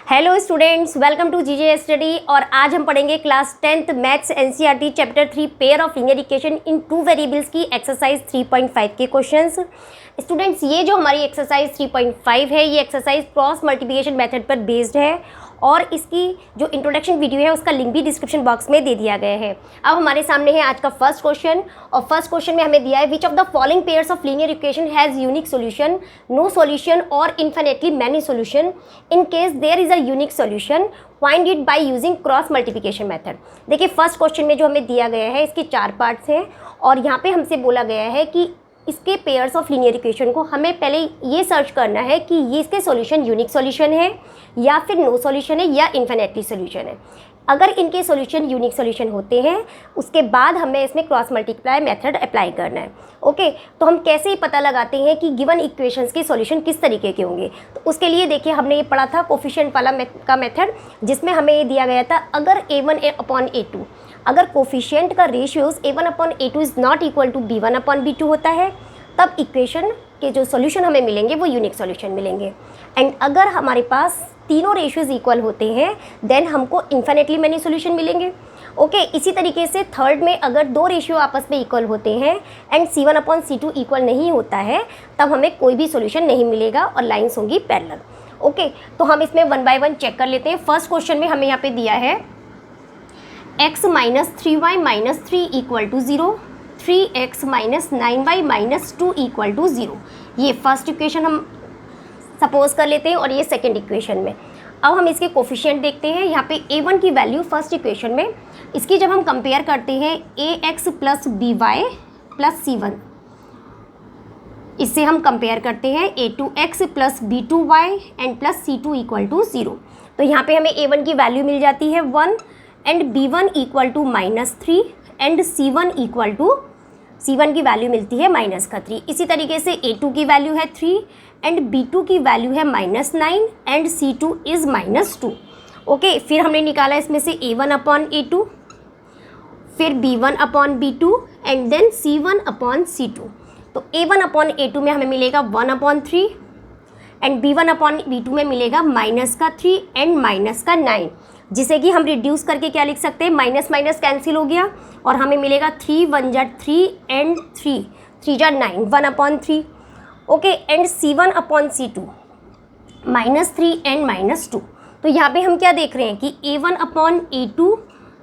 Hello students, welcome to GJ study. और आज हम पढ़ेंगे class 10th maths NCERT chapter 3 pair of linear equation in two variables की exercise 3.5 के questions. Students, ये जो हमारी एक्सरसाइज 3.5 है, ये एक्सरसाइज क्रॉस मल्टीप्लिकेशन मेथड पर बेस्ड है और इसकी जो इंट्रोडक्शन वीडियो है उसका लिंक भी डिस्क्रिप्शन बॉक्स में दे दिया गया है। अब हमारे सामने है आज का फर्स्ट क्वेश्चन और फर्स्ट क्वेश्चन में हमें दिया है which of the following pairs of linear equation has unique solution, no solution और infinitely many solution. In case there is a unique solution find it by using cross multiplication method. देखिए, first question में जो हमें दिया गया है इसके 4 parts हैं और यहाँ पे हमसे बोला गया है कि इसके पेयर्स ऑफ लीनियर इक्वेशन को हमें पहले ये सर्च करना है कि ये इसके सॉल्यूशन यूनिक सॉल्यूशन है या फिर नो सॉल्यूशन है या इन्फिनिटली सॉल्यूशन है। अगर इनके सॉल्यूशन यूनिक सॉल्यूशन होते हैं उसके बाद हमें इसमें क्रॉस मल्टीप्लाई मेथड अप्लाई करना है। ओके, तो हम कैसे ही पता लगाते हैं कि गिवन इक्वेशंस के सॉल्यूशन किस तरीके के होंगे। तो उसके लिए देखिए, हमने ये पढ़ा था कोफिशिएंट वाला का मेथड, जिसमें हमें ये दिया गया था अगर a1/a2, अगर कोफिशिएंट का ratios a1/a2 is not equal to b1/b2 होता है, तब इक्वेशन के जो सॉल्यूशन हमें मिलेंगे वो यूनिक सॉल्यूशन मिलेंगे। एंड अगर हमारे पास तीनों रेशियोज इक्वल होते हैं देन हमको इन्फिनिटली मैनी सॉल्यूशन मिलेंगे। ओके, इसी तरीके से थर्ड में अगर दो रेशियो आपस में इक्वल होते हैं एंड C1/C2 इक्वल नहीं होता है, तब हमें कोई भी सॉल्यूशन नहीं मिलेगा और लाइंस होंगी पैरेलल। ओके, तो हम इसमें 1 बाय 1 चेक कर लेते हैं। फर्स्ट क्वेश्चन में हमें यहाँ पे दिया है x - 3y - 3 equal to 0, 3x - 9y - 2 equal to 0। ये फर्स्ट इक्वेशन हम सपोज कर लेते हैं और ये सेकंड इक्वेशन में। अब हम इसके कोफिशिएंट देखते हैं। यहाँ पे a1 की वैल्यू फर्स्ट इक्वेशन में, इसकी जब हम कंपेयर करते हैं ax + by + c1, इससे हम कंपेयर करते हैं a2x + b2y and + c2 equal to 0। तो यहाँ पे हमें a1 की वैल्यू मिल जाती है 1 and b1 equal to -3 and c1 की वैल्यू मिलती है -3। इसी तरीके से a2 की वैल्यू है 3 एंड b2 की वैल्यू है -9 एंड c2 इज़ -2। ओके, फिर हमने निकाला इसमें से a1/a2, फिर b1/b2 एंड देन c1/c2। तो a1/a2 में हमें मिलेगा 1/3 एंड b1/b2 में मिलेगा -3 एंड -9, जिसे कि हम रिड्यूस करके क्या लिख सकते हैं, माइनस माइनस कैंसिल हो गया और हमें मिलेगा 3 1 जा 3 एंड 3 जा 9, 1/3। Okay, and c1/c2 -3 and -2। तो यहाँ पे हम क्या देख रहे हैं कि a1/a2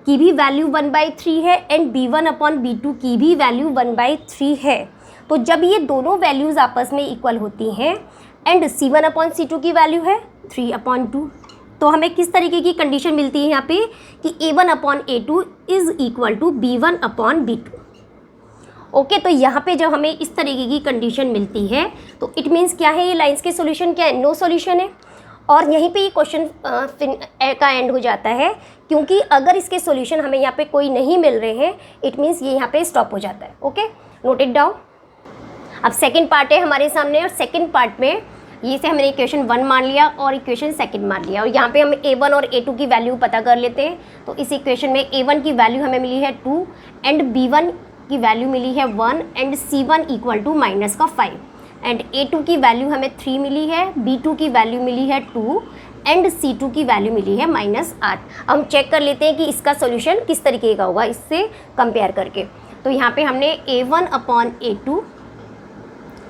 की भी वैल्यू 1/3 है एंड b1/b2 की भी वैल्यू 1/3 है। तो जब ये दोनों वैल्यूज़ आपस में इक्वल होती हैं एंड c1/c2 की वैल्यू है 3/2, तो हमें किस तरीके की कंडीशन मिलती है यहाँ पे कि a1/a2 is equal to b1/b2। Okay, तो यहाँ पे जब हमें इस तरीके की कंडीशन मिलती है तो इट मीन्स क्या है, ये लाइंस के सॉल्यूशन क्या है, नो सॉल्यूशन है। और यहीं पे ये क्वेश्चन का एंड हो जाता है, क्योंकि अगर इसके सॉल्यूशन हमें यहाँ पे कोई नहीं मिल रहे हैं इट मीन्स ये यहाँ पे स्टॉप हो जाता है। Okay, note it down. अब सेकेंड पार्ट है हमारे सामने और सेकेंड पार्ट में ये से हमने इक्वेशन 1 मान लिया और इक्वेशन सेकंड मान लिया और यहाँ पे हम a1 और a2 की वैल्यू पता कर लेते हैं। तो इस इक्वेशन में a1 की वैल्यू हमें मिली है 2 एंड b1 की वैल्यू मिली है 1 and c1 equal to -5 and a2 की वैल्यू हमें 3 मिली है, b2 की वैल्यु मिली है 2 एंड c2 की वैल्यू मिली है -8। हम चेक कर लेते हैं कि इसका सोल्यूशन किस तरीके का होगा इससे कंपेयर करके। तो यहाँ पे हमने a1/a2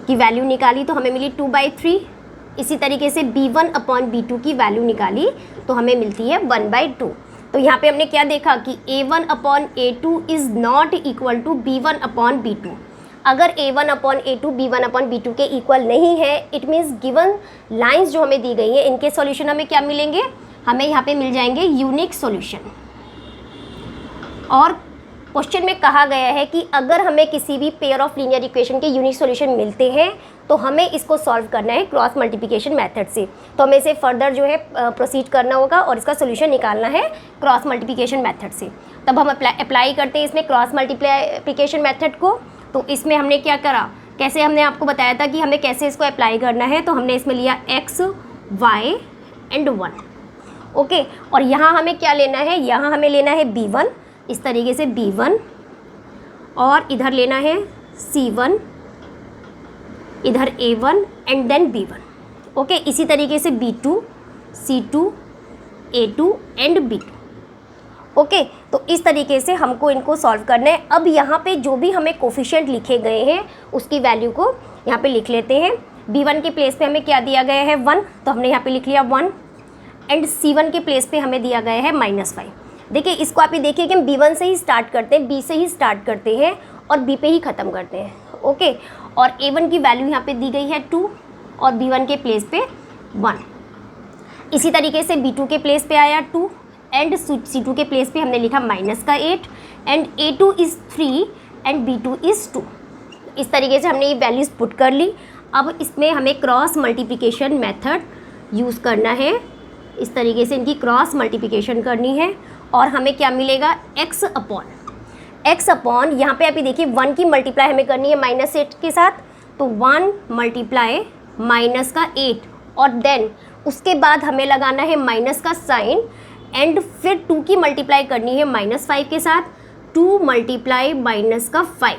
की वैल्यू निकाली तो हमें मिली 2/3। इसी तरीके से b1/b2 की वैल्यू निकाली तो हमें मिलती है 1/2। तो यहाँ पे हमने क्या देखा कि a1/a2 is not equal to b1/b2। अगर a1/a2 b1/b2 के इक्वल नहीं है इट मीन्स गिवन लाइंस जो हमें दी गई हैं इनके सॉल्यूशन हमें क्या मिलेंगे, हमें यहाँ पे मिल जाएंगे यूनिक सॉल्यूशन। और क्वेश्चन में कहा गया है कि अगर हमें किसी भी पेयर ऑफ लीनियर इक्वेशन के यूनिक सॉल्यूशन मिलते हैं तो हमें इसको सॉल्व करना है क्रॉस मल्टीप्लिकेशन मेथड से। तो हमें इसे फर्दर जो है प्रोसीड करना होगा और इसका सॉल्यूशन निकालना है क्रॉस मल्टीप्लिकेशन मेथड से। तब हम अप्लाई करते हैं इसमें क्रॉस मल्टीप्लिकेशन मेथड को। तो इसमें हमने क्या करा, कैसे हमने आपको बताया था कि हमें कैसे इसको अप्लाई करना है। तो हमने इसमें लिया x, y एंड 1। ओके, और यहाँ हमें क्या लेना है, यहाँ हमें लेना है b1, इस तरीके से b1 और इधर लेना है c1, इधर a1 and then b1। Okay, इसी तरीके से b2, c2 A2 and B2। Okay, तो इस तरीके से हमको इनको सॉल्व करना है। अब यहाँ पे जो भी हमें कोफिशिएंट लिखे गए हैं उसकी वैल्यू को यहाँ पे लिख लेते हैं। B1 के प्लेस पे हमें क्या दिया गया है 1, तो हमने यहाँ पे लिख लिया 1 एंड C1 के प्लेस पे हमें दिया गया है -5। देखिए इसको आप ये देखिए कि हम B1 से ही स्टार्ट करते हैं, B से ही स्टार्ट करते हैं और B पे ही ख़त्म करते हैं। ओके, और A1 की वैल्यू यहाँ पे दी गई है 2 और B1 के प्लेस पे 1। इसी तरीके से B2 के प्लेस पे आया 2 एंड C2 के प्लेस पे हमने लिखा -8 and A2 is 3 and B2 is 2। इस तरीके से हमने ये वैल्यूज़ पुट कर ली। अब इसमें हमें क्रॉस मल्टीप्लिकेशन मेथड यूज़ करना है। इस तरीके से इनकी क्रॉस मल्टीप्लिकेशन करनी है और हमें क्या मिलेगा x अपॉन यहाँ पे अभी देखिए 1 की मल्टीप्लाई हमें करनी है -8 के साथ, तो 1 मल्टीप्लाई -8 और देन उसके बाद हमें लगाना है माइनस का साइन एंड फिर 2 की मल्टीप्लाई करनी है -5 के साथ, 2 मल्टीप्लाई -5।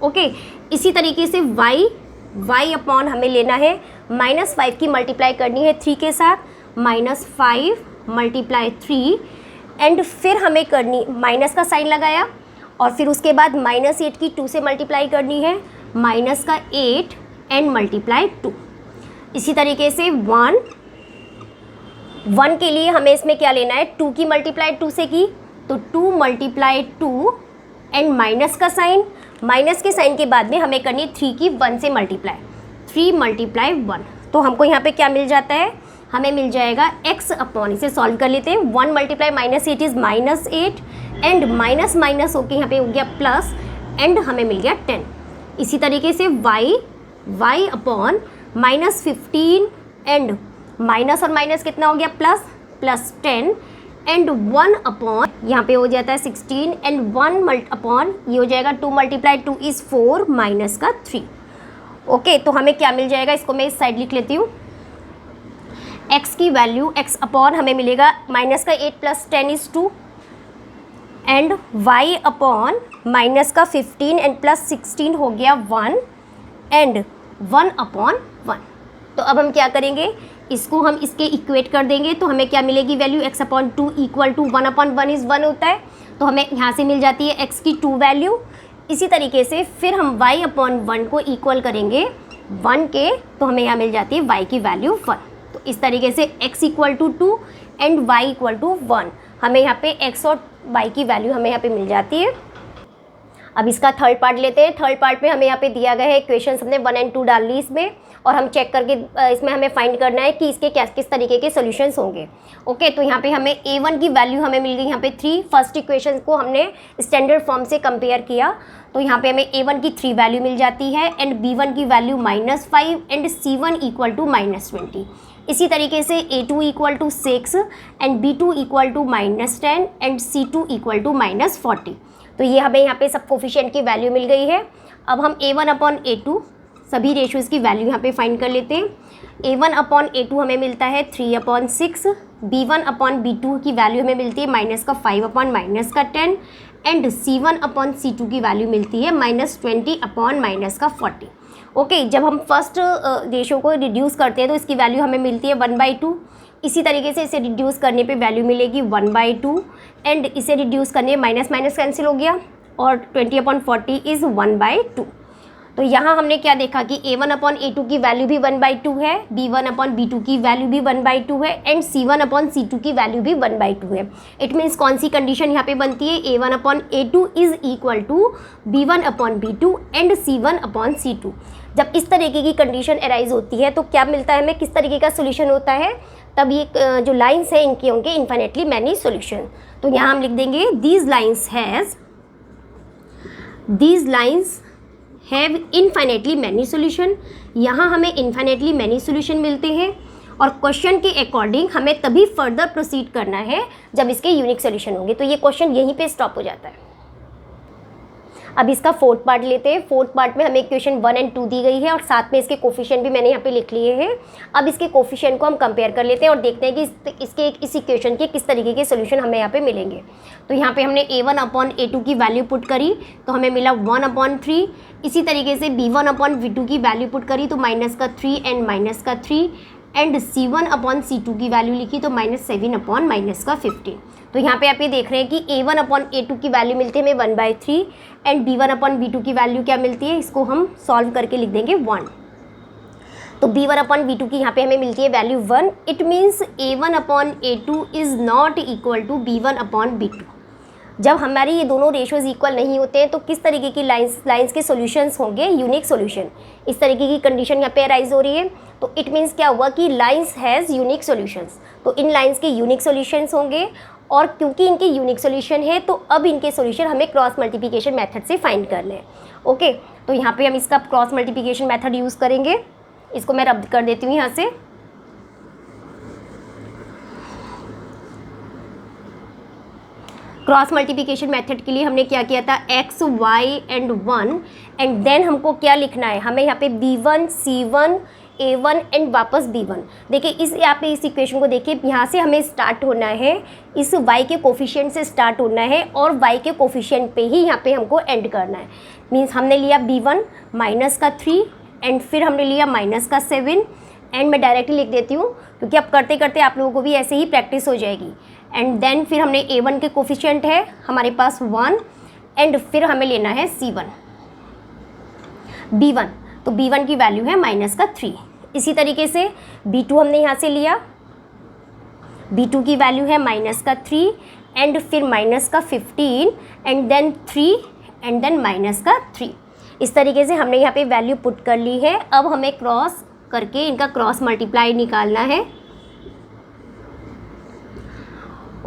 ओके, इसी तरीके से y अपॉन हमें लेना है -5 की मल्टीप्लाई करनी है 3 के साथ, -5 मल्टीप्लाई 3 एंड फिर हमें करनी माइनस का साइन लगाया और फिर उसके बाद -8 की 2 से मल्टीप्लाई करनी है -8 एंड मल्टीप्लाई 2। इसी तरीके से 1 के लिए हमें इसमें क्या लेना है 2 की मल्टीप्लाई 2 से की, तो 2 मल्टीप्लाई 2 एंड माइनस का साइन, माइनस के साइन के बाद में हमें करनी है 3 की 1 से मल्टीप्लाई, 3 मल्टीप्लाई 1। तो हमको यहाँ पे क्या मिल जाता है, हमें मिल जाएगा x अपॉन, इसे सॉल्व कर लेते हैं। 1 multiply -8 is -8 and minus minus होके यहाँ पे हो गया प्लस एंड हमें मिल गया 10। इसी तरीके से y अपॉन -15 एंड माइनस और माइनस कितना हो गया प्लस 10 एंड 1 अपॉन यहाँ पे हो जाता है 16 एंड 1 अपॉन ये हो जाएगा 2 मल्टीप्लाई 2 इज़ 4 माइनस का 3। ओके, तो हमें क्या मिल जाएगा, इसको मैं इस साइड लिख लेती हूँ। x की वैल्यू x अपॉन हमें मिलेगा माइनस का 8 plus 10 is 2 and y upon minus का 15 एंड प्लस 16 हो गया 1 एंड 1 अपॉन 1। तो अब हम क्या करेंगे, इसको हम इसके इक्वेट कर देंगे तो हमें क्या मिलेगी value x upon 2 equal to 1 upon 1 is 1 होता है, तो हमें यहाँ से मिल जाती है x की 2 वैल्यू। इसी तरीके से फिर हम y अपॉन 1 को इक्वल करेंगे 1 के, तो हमें यहाँ मिल जाती है y की वैल्यू 1। तो इस तरीके से x equal to 2 and y equal to 1, हमें यहाँ पे x और y की वैल्यू हमें यहाँ पे मिल जाती है। अब इसका थर्ड पार्ट लेते हैं। थर्ड पार्ट में हमें यहाँ पे दिया गया है इक्वेशन, हमने 1 एंड 2 डाल ली इसमें और हम चेक करके इसमें हमें फाइंड करना है कि इसके किस तरीके के सॉल्यूशंस होंगे। ओके, तो यहाँ पे हमें a1 की वैल्यू हमें मिल गई यहाँ पे 3। फर्स्ट इक्वेशन को हमने स्टैंडर्ड फॉर्म से कंपेयर किया तो यहाँ पे हमें a1 की 3 वैल्यू मिल जाती है एंड b1 की value -5 and c1 equal to -20। इसी तरीके से a2 equal to 6 and b2 equal to -10 and c2 equal to -40। तो ये हमें यहाँ पे सब कोफिशिएंट की वैल्यू मिल गई है। अब हम a1 अपॉन a2 सभी रेशियोज़ की वैल्यू यहाँ पे फाइंड कर लेते हैं। a1 अपॉन a2 हमें मिलता है 3/6, b1 अपॉन b2 की वैल्यू हमें मिलती है -5 upon -10 and c1 upon c2 की वैल्यू मिलती है -20 अपॉन -40। ओके, जब हम फर्स्ट रेशियो को रिड्यूस करते हैं तो इसकी वैल्यू हमें मिलती है 1/2। इसी तरीके से इसे रिड्यूस करने पे वैल्यू मिलेगी 1/2 एंड इसे रिड्यूस करने माइनस माइनस कैंसिल हो गया और 20/40 इज़ 1/2। तो यहाँ हमने क्या देखा कि a1 अपॉन a2 की वैल्यू भी 1/2 है, b1 अपॉन b2 की वैल्यू भी 1/2 है एंड c1 अपॉन c2 की वैल्यू भी 1/2 है। इट मीन्स कौन सी कंडीशन यहाँ पे बनती है, a1 upon a2 is equal to b1 upon b2 and c1 upon c2। जब इस तरीके की कंडीशन अराइज होती है तो क्या मिलता है हमें, किस तरीके का सोल्यूशन होता है, तब ये जो लाइन्स हैं इनके होंगे इन्फिनेटली मैनी सोल्यूशन। तो यहाँ हम लिख देंगे these lines have infinitely many solution. यहाँ हमें इन्फिनेटली मैनी सोल्यूशन मिलते हैं और क्वेश्चन के अकॉर्डिंग हमें तभी फर्दर प्रोसीड करना है जब इसके यूनिक सोल्यूशन होंगे। तो ये क्वेश्चन यहीं पे स्टॉप हो जाता है। अब इसका फोर्थ पार्ट लेते हैं। फोर्थ पार्ट में हमें इक्वेशन 1 एंड 2 दी गई है और साथ में इसके कोफिशिएंट भी मैंने यहाँ पे लिख लिए हैं। अब इसके कोफिशिएंट को हम कंपेयर कर लेते हैं और देखते हैं कि इस इक्वेशन के किस तरीके के सोल्यूशन हमें यहाँ पे मिलेंगे। तो यहाँ पे हमने a1 अपॉन a2 की वैल्यू पुट करी तो हमें मिला 1/3। इसी तरीके से b1 अपॉन b2 की वैल्यू पुट करी तो -3 एंड -3 एंड C1/C2 की वैल्यू लिखी तो -7/-15। तो यहाँ पे आप ये देख रहे हैं कि A1/A2 की वैल्यू मिलती है हमें 1/3 एंड B1/B2 की वैल्यू क्या मिलती है, इसको हम सॉल्व करके लिख देंगे 1। तो B1/B2 की यहाँ पे हमें मिलती है value 1। It means A1/A2 is not equal to B1/B2। जब हमारे ये दोनों रेशियोज इक्वल नहीं होते हैं तो किस तरीके की लाइंस के सॉल्यूशंस होंगे, यूनिक सॉल्यूशन। इस तरीके की कंडीशन यहाँ पे अराइज हो रही है, तो इट मीन्स क्या हुआ कि लाइंस हैज़ यूनिक सॉल्यूशंस। तो इन लाइंस के यूनिक सॉल्यूशंस होंगे, और क्योंकि इनके यूनिक सॉल्यूशन है तो अब इनके सॉल्यूशन हमें क्रॉस मल्टीप्लिकेशन मेथड से फाइंड करने हैं। ओके, तो यहाँ पे हम इसका क्रॉस मल्टीप्लिकेशन मेथड यूज़ करेंगे। इसको मैं रद्द कर देती हूँ यहाँ से। क्रॉस मल्टीप्लिकेशन मेथड के लिए हमने क्या किया था, x, y and 1, and then हमको क्या लिखना है, हमें यहाँ पे B1, C1, A1 एंड वापस B1। देखिए इस इक्वेशन को देखिए, यहाँ से हमें स्टार्ट होना है, इस y के कोफिशिएंट से स्टार्ट होना है और y के कोफिशिएंट पे ही यहाँ पे हमको एंड करना है। मीन्स हमने लिया B1 -3 एंड फिर हमने लिया -7 एंड मैं डायरेक्टली लिख देती हूँ क्योंकि अब करते करते आप लोगों को भी ऐसे ही प्रैक्टिस हो जाएगी। एंड देन फिर हमने A1 के कोफिशिएंट है हमारे पास 1 एंड फिर हमें लेना है C1 B1, तो B1 की वैल्यू है -3। इसी तरीके से B2 हमने यहाँ से लिया, B2 की वैल्यू है -3 एंड फिर -15 एंड देन 3 एंड देन -3। इस तरीके से हमने यहाँ पे वैल्यू पुट कर ली है। अब हमें क्रॉस करके इनका क्रॉस मल्टीप्लाई निकालना है।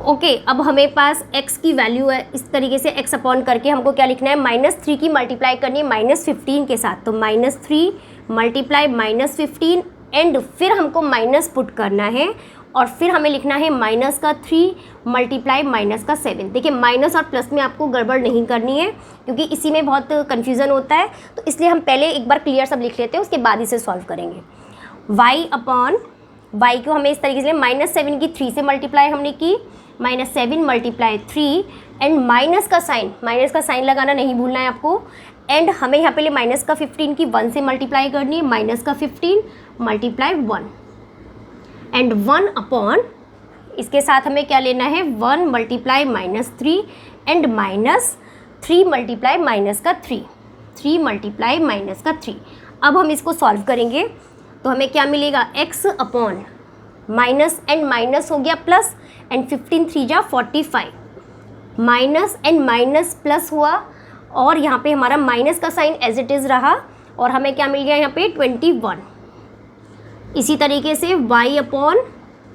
ओके, अब हमें पास x की वैल्यू है, इस तरीके से x अपॉन करके हमको क्या लिखना है, -3 की मल्टीप्लाई करनी है -15 के साथ। तो -3 मल्टीप्लाई -15 एंड फिर हमको माइनस पुट करना है और फिर हमें लिखना है -3 मल्टीप्लाई -7। देखिए माइनस और प्लस में आपको गड़बड़ नहीं करनी है क्योंकि इसी में बहुत कन्फ्यूज़न होता है, तो इसलिए हम पहले एक बार क्लियर सब लिख लेते हैं, उसके बाद इसे सॉल्व करेंगे। y अपॉन y को हमें इस तरीके से -7 की 3 से मल्टीप्लाई हमने की, -7 मल्टीप्लाई 3 एंड माइनस का साइन लगाना नहीं भूलना है आपको। एंड हमें यहाँ पे -15 की 1 से मल्टीप्लाई करनी है, -15 मल्टीप्लाई 1 एंड 1 अपॉन इसके साथ हमें क्या लेना है, 1 मल्टीप्लाई -3 एंड -3 मल्टीप्लाई -3, 3 मल्टीप्लाई -3। अब हम इसको सॉल्व करेंगे तो हमें क्या मिलेगा, x upon minus and minus हो गया प्लस एंड 15 3 जा 45, माइनस एंड माइनस प्लस हुआ और यहाँ पे हमारा माइनस का साइन एज इट इज़ रहा और हमें क्या मिल गया यहाँ पे 21। इसी तरीके से y अपॉन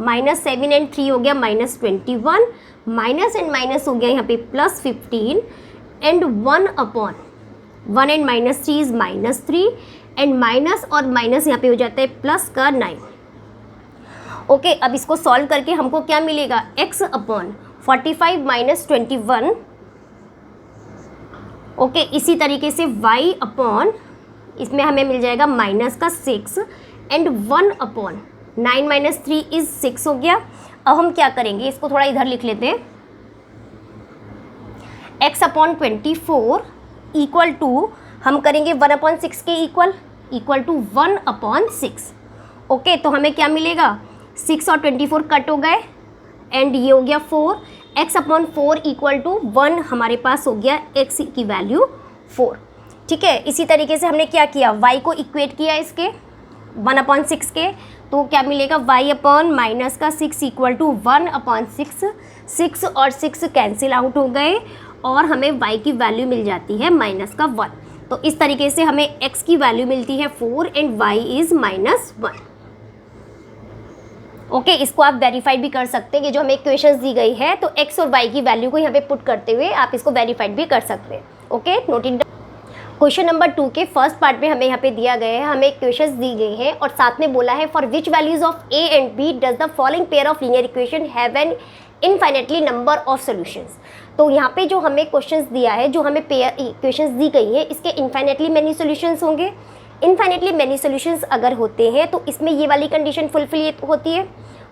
-7 एंड 3 हो गया -21, माइनस एंड माइनस हो गया यहाँ पे +15 and 1 upon 1 and -3 is -3 and minus और माइनस यहाँ पे हो जाता है प्लस का 9। ओके, अब इसको सॉल्व करके हमको क्या मिलेगा, x अपॉन 45 -21। ओके, इसी तरीके से y अपॉन इसमें हमें मिल जाएगा -6 एंड 1 अपॉन 9 - 3 इज़ 6 हो गया। अब हम क्या करेंगे, इसको थोड़ा इधर लिख लेते हैं, x अपॉन 24 इक्वल टू हम करेंगे 1/6 के इक्वल टू 1/6। ओके, तो हमें क्या मिलेगा, 6 और 24 कट हो गए एंड ये हो गया 4, x अपॉन 4 इक्वल टू 1 हमारे पास हो गया x की वैल्यू 4। ठीक है, इसी तरीके से हमने क्या किया, y को इक्वेट किया इसके 1/6 के, तो क्या मिलेगा, y अपॉन -6 इक्वल टू 1/6, 6 और 6 कैंसिल आउट हो गए और हमें y की वैल्यू मिल जाती है -1। तो इस तरीके से हमें x की वैल्यू मिलती है 4 एंड y इज़ -1। ओके, इसको आप वेरीफाई भी कर सकते हैं कि जो हमें इक्वेशंस दी गई है तो x और y की वैल्यू को यहाँ पे पुट करते हुए आप इसको वेरीफाइड भी कर सकते हैं। Okay, note it. Question number 2 के फर्स्ट पार्ट में हमें यहाँ पे दिया गया है, हमें इक्वेशंस दी गई हैं और साथ में बोला है for which values of a and b does the following pair of linear equation have an infinitely number of solutions. तो यहाँ पे जो हमें क्वेश्चंस दिया है, जो हमें पेयर इक्वेशंस दी गई है, इसके इनफाइनेटली मैनी सॉल्यूशंस होंगे। इनफाइनेटली मैनी सॉल्यूशंस अगर होते हैं तो इसमें ये वाली कंडीशन फुलफिल होती है।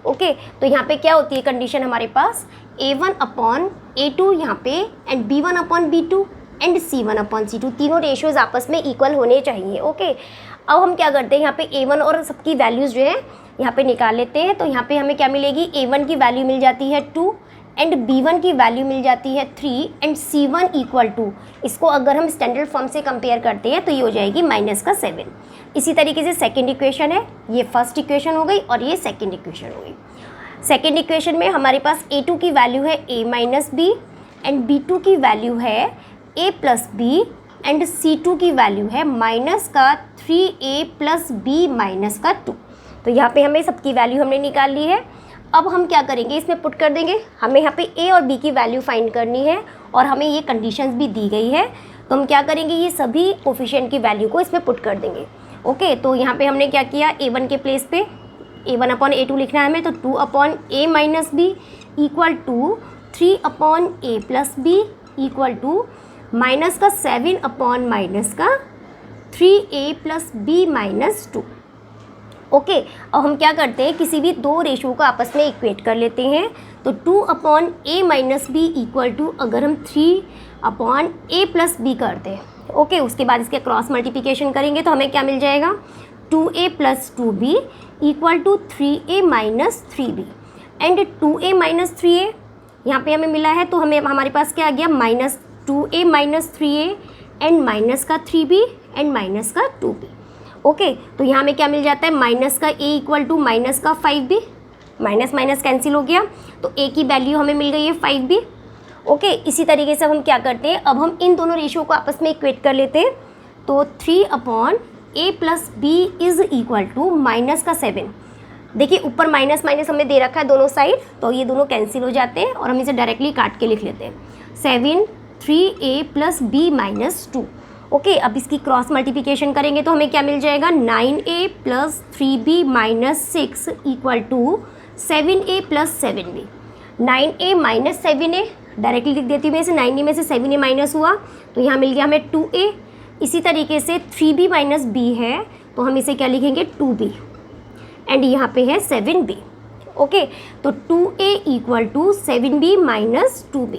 ओके, तो यहाँ पे क्या होती है कंडीशन हमारे पास, a1 अपॉन a2 यहाँ पे and b1 upon b2 and c1 upon c2, तीनों रेशियोज आपस में इक्वल होने चाहिए। ओके, अब हम क्या करते हैं, यहाँ पे a1 और सबकी वैल्यूज़ जो है यहाँ पे निकाल लेते हैं। तो यहाँ पे हमें क्या मिलेगी, A1 की वैल्यू मिल जाती है 2 एंड B1 की वैल्यू मिल जाती है 3 एंड C1 इक्वल टू, इसको अगर हम स्टैंडर्ड फॉर्म से कंपेयर करते हैं तो ये हो जाएगी -7। इसी तरीके से सेकेंड इक्वेशन है, ये फर्स्ट इक्वेशन हो गई और ये सेकेंड इक्वेशन हो गई। सेकेंड इक्वेशन में हमारे पास A2 की वैल्यू है A minus B and B2 की वैल्यू है A plus B and C2 की वैल्यू है -3A प्लस B माइनस 2। तो यहाँ पे हमें सबकी वैल्यू हमने निकाल ली है। अब हम क्या करेंगे, इसमें पुट कर देंगे। हमें यहाँ पे A और B की वैल्यू फाइंड करनी है और हमें ये कंडीशंस भी दी गई है। तो हम क्या करेंगे, ये सभी कोफिशिएंट की वैल्यू को इसमें पुट कर देंगे। ओके, तो यहाँ पे हमने क्या किया, A1 के प्लेस पे A1/A2 लिखना है हमें, तो 2/A minus B equal to 3/A plus B equal to -7/-3A plus B minus 2। Okay, अब हम क्या करते हैं, किसी भी दो रेशो को आपस में इक्वेट कर लेते हैं। तो 2/A minus B equal to, अगर हम 3/A प्लस बी करते हैं, ओके, उसके बाद इसके क्रॉस मल्टीप्लिकेशन करेंगे तो हमें क्या मिल जाएगा, 2A plus 2B equal to 3A minus 3B and 2A minus 3A यहाँ पे हमें मिला है। तो हमें हमारे पास क्या आ गया, -2A minus 3A and -3B and -2B। Okay, तो यहाँ में क्या मिल जाता है, -A equal to -5B, minus minus cancel हो गया, तो A की वैल्यू हमें मिल गई है 5B। ओके, इसी तरीके से हम क्या करते हैं, अब हम इन दोनों रेशियो को आपस में इक्वेट कर लेते हैं। तो 3/A plus B is equal to -7। देखिए ऊपर माइनस माइनस हमें दे रखा है दोनों साइड, तो ये दोनों कैंसिल हो जाते हैं और हम इसे डायरेक्टली काट के लिख लेते हैं। 7 3A plus B minus 2। Okay, अब इसकी क्रॉस मल्टीप्लिकेशन करेंगे तो हमें क्या मिल जाएगा, 9A plus 3B minus 6 equal to 7A plus 7B। 9A minus 7A directly लिख देती हूँ मैं इसे, 9A में से 7A माइनस हुआ तो यहाँ मिल गया हमें 2A। इसी तरीके से 3B माइनस B है तो हम इसे क्या लिखेंगे, 2B एंड यहाँ पे है 7B। ओके, तो 2A equal to 7B minus 2B।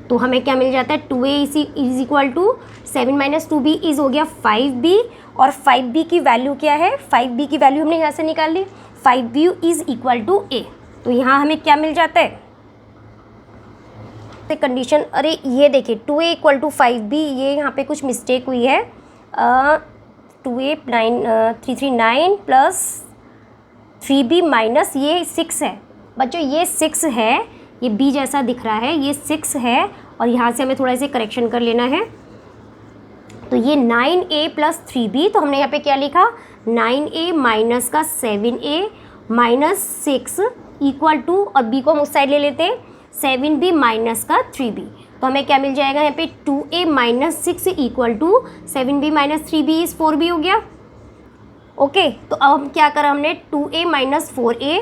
तो हमें क्या मिल जाता है, 2A is equal to 7 minus 2B is हो गया 5B और 5B की वैल्यू क्या है, 5B की वैल्यू हमने यहाँ से निकाल ली, 5B is equal to A। तो यहाँ हमें क्या मिल जाता है, कंडीशन, अरे ये देखिए 2A इक्वल टू 5B, ये यहाँ पे कुछ मिस्टेक हुई है। 2A 339 प्लस 3B माइनस ये 6 है बच्चों, ये 6 है, ये B जैसा दिख रहा है, ये 6 है और यहाँ से हमें थोड़ा सा करेक्शन कर लेना है। तो ये 9A प्लस 3B, तो हमने यहाँ पे क्या लिखा, 9A माइनस का 7A माइनस 6 इक्वल टू, और B को हम उस साइड ले लेते हैं, 7B माइनस का 3B। तो हमें क्या मिल जाएगा यहाँ पे, 2A minus 6 equal to 7B minus 3B is 4B हो गया। ओके, तो अब हम क्या करा हमने, 2A माइनस 4A,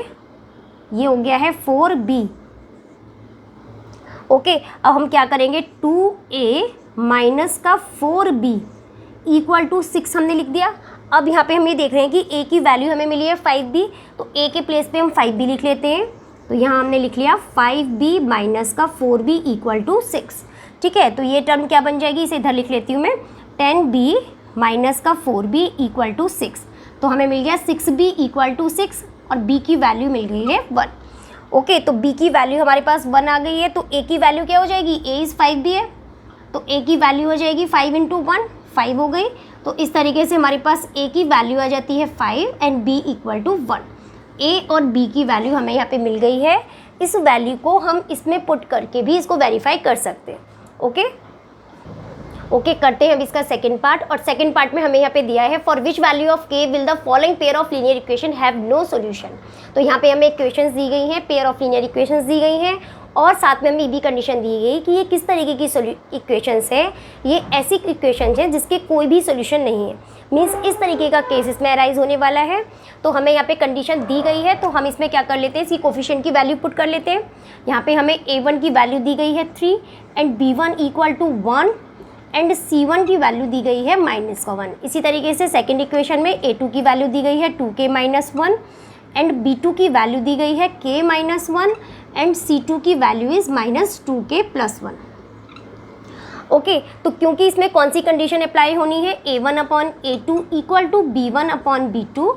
ये हो गया है 4B। ओके, अब हम क्या करेंगे, 2A माइनस का 4B इक्वल टू 6 हमने लिख दिया। अब यहाँ पे हम ये देख रहे हैं कि A की वैल्यू हमें मिली है 5B, तो A के प्लेस पे हम 5B लिख लेते हैं। तो यहाँ हमने लिख लिया 5B माइनस का 4B इक्वल टू 6। ठीक है, तो ये टर्म क्या बन जाएगी, इसे इधर लिख लेती हूँ मैं, 10B माइनस का 4B इक्वल टू 6। तो हमें मिल गया 6B इक्वल टू 6 और B की वैल्यू मिल गई है 1। ओके, तो B की वैल्यू हमारे पास 1 आ गई है, तो A की वैल्यू क्या हो जाएगी, A इज़ 5B है, तो A की वैल्यू हो जाएगी 5 × 1, 5 हो गई। तो इस तरीके से हमारे पास A की वैल्यू आ जाती है 5 and B equal to 1। A और B की वैल्यू हमें यहाँ पे मिल गई है। इस वैल्यू को हम इसमें पुट करके भी इसको वेरीफाई कर सकते हैं। ओके, करते हैं अब इसका सेकंड पार्ट, और सेकंड पार्ट में हमें यहाँ पे दिया है, for which value of K will the following pair of linear equation have no solution. तो यहाँ पे हमें इक्वेशंस दी गई हैं, पेयर ऑफ लीनियर इक्वेशंस दी गई हैं और साथ में हमें ये भी कंडीशन दी गई कि ये किस तरीके की इक्वेशंस है, ये ऐसी इक्वेशंस हैं जिसके कोई भी सॉल्यूशन नहीं है, मीन्स इस तरीके का केस इसमें अराइज होने वाला है। तो हमें यहाँ पे कंडीशन दी गई है, तो हम इसमें क्या कर लेते हैं, इसकी कोफिशिएंट की वैल्यू पुट कर लेते हैं। यहाँ पे हमें A1 की वैल्यू दी गई है 3 and B1 equal to 1 and C1 की वैल्यू दी गई है -1। इसी तरीके से सेकेंड इक्वेशन में A2 की वैल्यू दी गई है 2K माइनस 1 एंड B2 की वैल्यू दी गई है K माइनस 1 एंड C2 की value is -2K plus 1। Okay, तो क्योंकि इसमें कौन सी कंडीशन अप्लाई होनी है, A1/A2 equal to B1/B2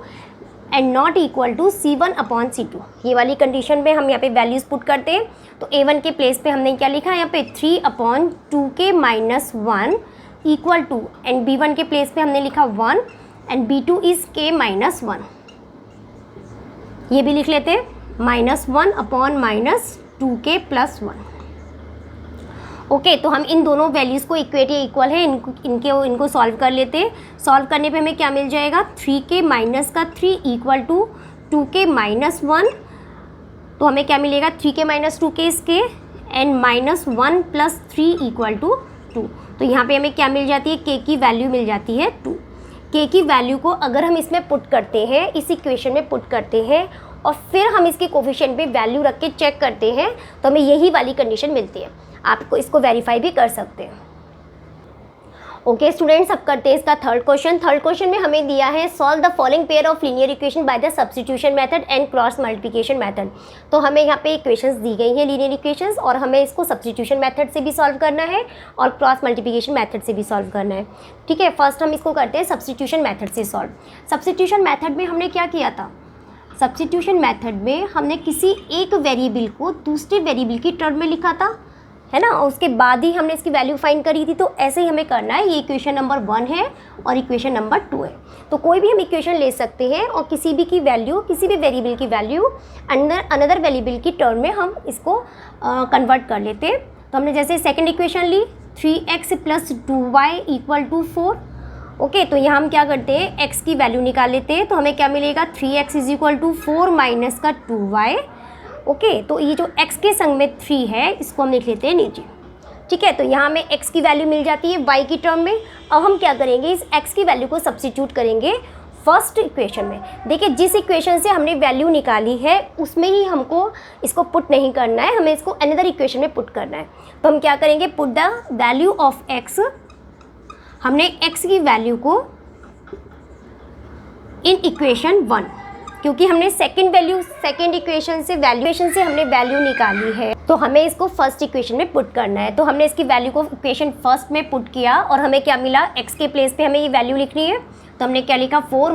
and not equal to C1 upon C2। ये वाली कंडीशन में हम यहाँ पे वैल्यूज़ पुट करते हैं। तो A1 के प्लेस पे हमने क्या लिखा है यहाँ पे 3/2k-1 equal to, and B1 के प्लेस पे हमने लिखा 1 एंड B2 इज़ k-1। ये भी लिख लेते हैं -1 अपॉन -2k + 1। ओके, तो हम इन दोनों वैल्यूज़ को इक्वेट या इक्वल है इनको सॉल्व कर लेते हैं। सॉल्व करने पे हमें क्या मिल जाएगा 3k-3 इक्वल टू 2k-1। तो हमें क्या मिलेगा 3k-2k is k and -1 + 3 equal to 2। तो यहाँ पे हमें क्या मिल जाती है, k की वैल्यू मिल जाती है 2। k की वैल्यू को अगर हम इसमें पुट करते हैं, इस इक्वेशन में पुट करते हैं और फिर हम इसके कोफिशिएंट पे वैल्यू रख के चेक करते हैं तो हमें यही वाली कंडीशन मिलती है। आपको इसको वेरीफाई भी कर सकते हैं। ओके स्टूडेंट्स, अब करते हैं इसका थर्ड क्वेश्चन। थर्ड क्वेश्चन में हमें दिया है solve the following pair of linear equation by the substitution method and cross multiplication method. तो हमें यहाँ पे इक्वेशंस दी गई हैं लीनियर इक्वेशंस, और हमें इसको सब्स्टिट्यूशन मेथड से भी सॉल्व करना है और क्रॉस मल्टीप्लिकेशन मेथड से भी सॉल्व करना है। ठीक है, फर्स्ट हम इसको करते हैं सब्स्टिट्यूशन मेथड से सॉल्व। सब्स्टिट्यूशन मेथड में हमने क्या किया था, सब्स्टिट्यूशन मेथड में हमने किसी एक वेरिएबल को दूसरे वेरिएबल की टर्म में लिखा था, है ना, और उसके बाद ही हमने इसकी वैल्यू फाइंड करी थी। तो ऐसे ही हमें करना है। ये इक्वेशन नंबर 1 है और इक्वेशन नंबर 2 है। तो कोई भी हम इक्वेशन ले सकते हैं और किसी भी की वैल्यू, किसी भी वेरिएबल की वैल्यू अनदर वेरिएबल की टर्म में हम इसको कन्वर्ट कर लेते हैं। तो हमने जैसे सेकेंड इक्वेशन ली 3x + 2y = 4। ओके, तो यहाँ हम क्या करते हैं, x की वैल्यू निकाल लेते हैं। तो हमें क्या मिलेगा 3x = 4 - 2y। ओके, तो ये जो x के संग में 3 है इसको हम लिख लेते हैं नीचे। ठीक है, तो यहाँ हमें x की वैल्यू मिल जाती है y की टर्म में। अब हम क्या करेंगे, इस x की वैल्यू को सब्स्टिट्यूट करेंगे फर्स्ट इक्वेशन में। देखिए, जिस इक्वेशन से हमने वैल्यू निकाली है उसमें ही हमको इसको पुट नहीं करना है, हमें इसको अनदर इक्वेशन में पुट करना है। तो हम क्या करेंगे, put the value of x। हमने x की वैल्यू को इन इक्वेशन 1, क्योंकि हमने सेकंड इक्वेशन से हमने वैल्यू निकाली है, तो हमें इसको फर्स्ट इक्वेशन में पुट करना है। तो हमने इसकी वैल्यू को इक्वेशन फर्स्ट में पुट किया और हमें क्या मिला, x के प्लेस पे हमें ये वैल्यू लिखनी है। तो हमने क्या लिखा 4 -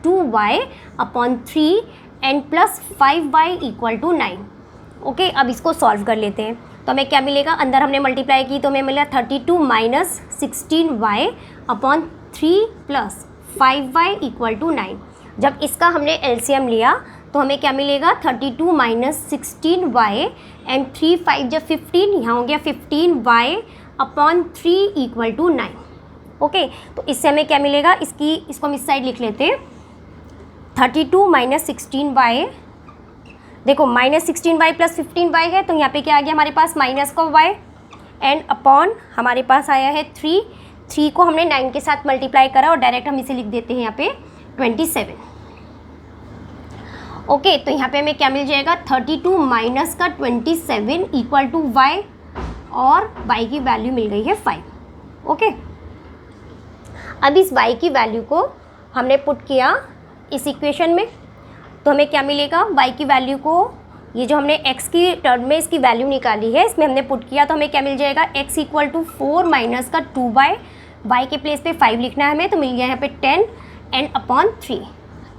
2y / 3 एंड +5y = 9। ओके, अब इसको सॉल्व कर लेते हैं। तो हमें क्या मिलेगा, अंदर हमने मल्टीप्लाई की तो हमें मिला 32 - 16y / 3 + 5y = 9। जब इसका हमने एलसीएम लिया तो हमें क्या मिलेगा 32 - 16y एंड 3 5 जब 15, यहाँ हो गया 15y / 3 = 9। ओके, तो इससे हमें क्या मिलेगा, इसको हम इस साइड लिख लेते हैं 32 - 16y। देखो -16y + 15y है, तो यहाँ पे क्या आ गया हमारे पास माइनस का y एंड अपॉन हमारे पास आया है 3 को हमने 9 के साथ मल्टीप्लाई करा और डायरेक्ट हम इसे लिख देते हैं यहाँ पे 27। ओके, तो यहाँ पे हमें क्या मिल जाएगा 32 - 27 = y और y की वैल्यू मिल गई है 5। ओके, अब इस y की वैल्यू को हमने पुट किया इस इक्वेशन में, तो हमें क्या मिलेगा, y की वैल्यू को, ये जो हमने x की टर्म में इसकी वैल्यू निकाली है इसमें हमने पुट किया, तो हमें क्या मिल जाएगा x = 4 - 2y, y के प्लेस पे 5 लिखना है हमें, तो मिल गया यहाँ पे 10 एंड अपॉन 3।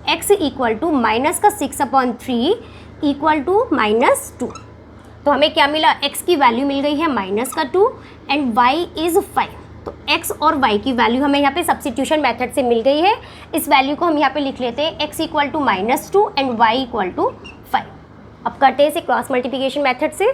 x = -6/3 = -2। तो हमें क्या मिला, x की वैल्यू मिल गई है -2 एंड y इज़ 5। तो x और y की वैल्यू हमें यहाँ पे सब्स्टिट्यूशन मेथड से मिल गई है। इस वैल्यू को हम यहाँ पे लिख लेते हैं x = -2 एंड y = 5। अब करते हैं इसे क्रॉस मल्टीप्लिकेशन मेथड से।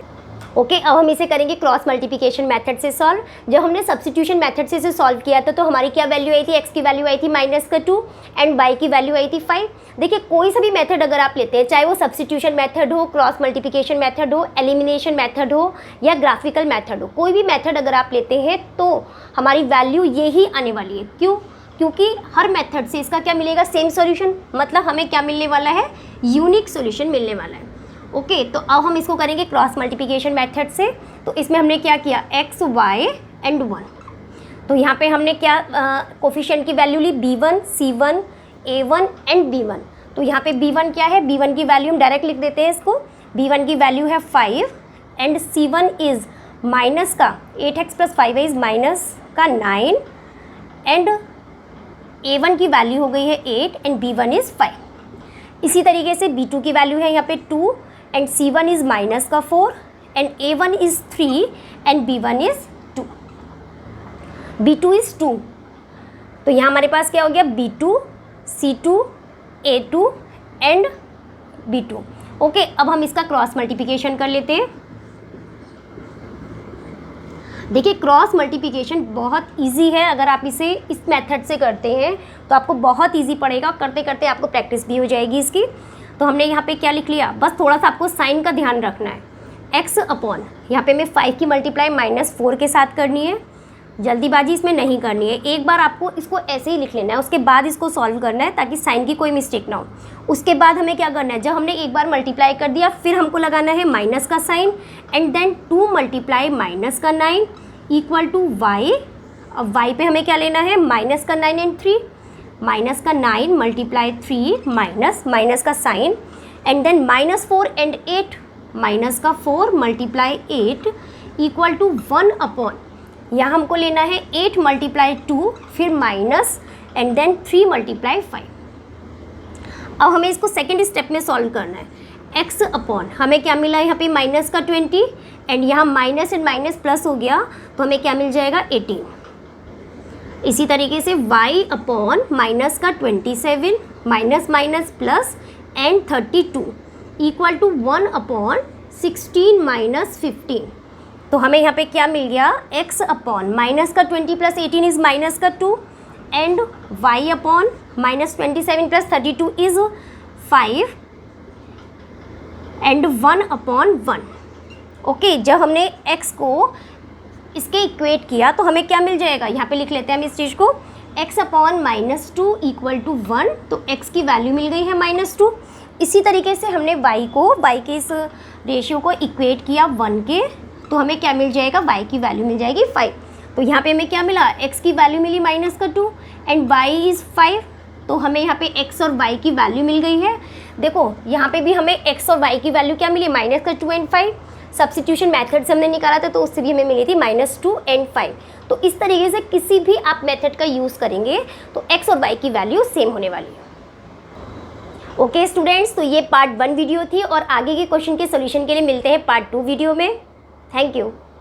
ओके, अब हम इसे करेंगे क्रॉस मल्टीप्लिकेशन मेथड से सॉल्व। जब हमने सब्स्टिट्यूशन मेथड से इसे सॉल्व किया था तो हमारी क्या वैल्यू आई थी, x की वैल्यू आई थी -2 एंड y की वैल्यू आई थी 5। देखिए, कोई सा भी मेथड अगर आप लेते हैं, चाहे वो सब्स्टिट्यूशन मेथड हो, क्रॉस मल्टीप्लिकेशन मेथड हो, एलिमिनेशन मेथड हो या ग्राफिकल मेथड हो, कोई भी मेथड अगर आप लेते हैं तो हमारी वैल्यू यही आने वाली है। क्यों? क्योंकि हर मेथड से इसका क्या मिलेगा, सेम सॉल्यूशन, मतलब हमें क्या मिलने वाला है, यूनिक सॉल्यूशन मिलने वाला है। ओके, तो अब हम इसको करेंगे क्रॉस मल्टीप्लिकेशन मेथड से। तो इसमें हमने क्या किया, x, y एंड 1। तो यहाँ पे हमने क्या कोफिशिएंट की value Lee, b1, c1, a1 and b1। तो यहाँ पे b1 क्या है, b1 की वैल्यू हम डायरेक्ट लिख देते हैं इसको। b1 की वैल्यू है 5 एंड c1 इज़ माइनस का 8x + 5y is -9 and a1 की वैल्यू हो गई है 8 एंड b1 इज़ 5। इसी तरीके से B2 की वैल्यू है यहाँ पे 2 एंड C1 इज़ माइनस का 4 and A1 is 3 and B1 is 2, B2 is 2। तो यहाँ हमारे पास क्या हो गया, B2, C2, A2 and B2। Okay, अब हम इसका क्रॉस मल्टीप्लिकेशन कर लेते हैं। देखिए क्रॉस मल्टीप्लिकेशन बहुत इजी है, अगर आप इसे इस मेथड से करते हैं तो आपको बहुत इजी पड़ेगा, करते करते आपको प्रैक्टिस भी हो जाएगी इसकी। तो हमने यहाँ पे क्या लिख लिया, बस थोड़ा सा आपको साइन का ध्यान रखना है। x अपॉन यहाँ पे मैं 5 की मल्टीप्लाई -4 के साथ करनी है, जल्दीबाजी इसमें नहीं करनी है। एक बार आपको इसको ऐसे ही लिख लेना है, उसके बाद इसको सॉल्व करना है ताकि साइन की कोई मिस्टेक ना हो। उसके बाद हमें क्या करना है, जब हमने एक बार मल्टीप्लाई कर दिया फिर हमको लगाना है माइनस का sign and then 2 multiply minus का 9 इक्वल टू y। अब y पे हमें क्या लेना है, माइनस का 9 एंड 3, माइनस का 9 मल्टीप्लाई 3 माइनस का sign and then -4 and 8, minus का 4 मल्टीप्लाई 8 इक्वल टू 1 अपॉन, यहाँ हमको लेना है 8 मल्टीप्लाई 2 फिर माइनस एंड देन 3 मल्टीप्लाई 5। अब हमें इसको सेकेंड स्टेप में सॉल्व करना है। x अपॉन हमें क्या मिला है यहाँ पे माइनस का 20 एंड यहाँ माइनस एंड माइनस प्लस हो गया तो हमें क्या मिल जाएगा 18। इसी तरीके से y अपॉन माइनस का 27 minus minus plus and 32 equal to 1 upon 16 minus 15। तो हमें यहाँ पे क्या मिल गया, x अपॉन माइनस का 20 प्लस 18 इज़ माइनस का 2 and y upon minus 27 plus 32 is 5 and 1 upon 1। Okay, जब हमने x को इसके इक्वेट किया तो हमें क्या मिल जाएगा, यहाँ पे लिख लेते हैं हम इस चीज़ को, x अपॉन -2 इक्वल टू 1, तो x की वैल्यू मिल गई है -2। इसी तरीके से हमने y के इस रेशियो को इक्वेट किया 1 के, तो हमें क्या मिल जाएगा, y की वैल्यू मिल जाएगी 5। तो यहाँ पे हमें क्या मिला, x की वैल्यू मिली -2 एंड y इज़ 5, तो हमें यहाँ पे x और y की वैल्यू मिल गई है। देखो यहाँ पे भी हमें x और y की वैल्यू क्या मिली, -2 एंड 5। सब्स्टिट्यूशन मेथड से हमने निकाला था तो उससे भी हमें मिली थी -2 एंड 5। तो इस तरीके से किसी भी आप मेथड का यूज़ करेंगे तो x और y की वैल्यू सेम होने वाली है। ओके स्टूडेंट्स, तो ये पार्ट 1 वीडियो थी और आगे के क्वेश्चन के सोल्यूशन के लिए मिलते हैं पार्ट 2 वीडियो में। Thank you.